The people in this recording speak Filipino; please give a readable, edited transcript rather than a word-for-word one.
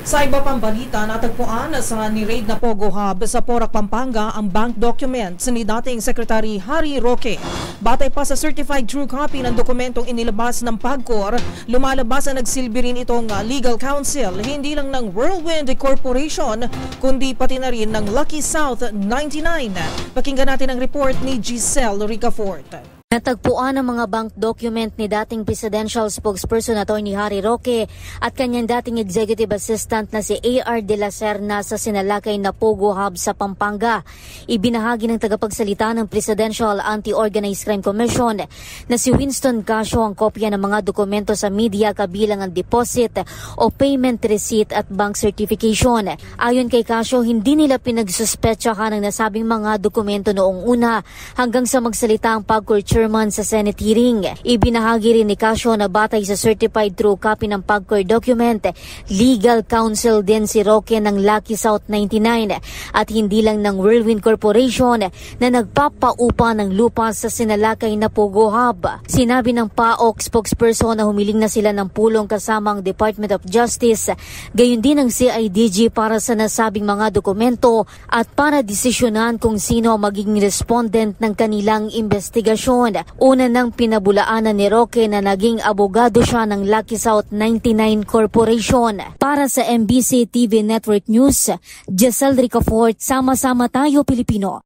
Sa iba pang balita, natagpuan sa ni-raid na Pogo Hub sa Porac, Pampanga ang bank documents ni dating Secretary Harry Roque. Batay pa sa certified true copy ng dokumentong inilabas ng PAGCOR, lumalabas na nagsilbi rin itong legal counsel hindi lang ng Whirlwind Corporation kundi pati na rin ng Lucky South 99. Pakinggan natin ang report ni Giselle Ricafort. Natagpuan ang mga bank document ni dating Presidential Spokesperson Atty. Harry Roque at kanyang dating Executive Assistant na si A.R. De La Serna sa sinalakay na Pogo Hub sa Pampanga. Ibinahagi ng tagapagsalita ng Presidential Anti-Organized Crime Commission na si Winston Casio ang kopya ng mga dokumento sa media kabilang ang deposit o payment receipt at bank certification. Ayon kay Casio, hindi nila pinagsuspetsahan ang nasabing mga dokumento noong una hanggang sa magsalita ang PAGCOR Chairman sa Senate hearing. Ibinahagi rin ni Casio na batay sa certified true copy ng PAGCOR document, legal counsel din si Roque ng Lucky South 99 at hindi lang ng Whirlwind Corporation na nagpapaupa ng lupa sa sinalakay na Pogo Hub. Sinabi ng PAOK spokesperson na humiling na sila ng pulong kasama ang Department of Justice, gayon din ang CIDG para sa nasabing mga dokumento at para desisyonan kung sino ang magiging respondent ng kanilang investigasyon. Una nang pinabulaanan ni Roque na naging abogado siya ng Lucky South 99 Corporation. Para sa MBC TV Network News, Giselle Ricafort, Sama-sama Tayo Pilipino.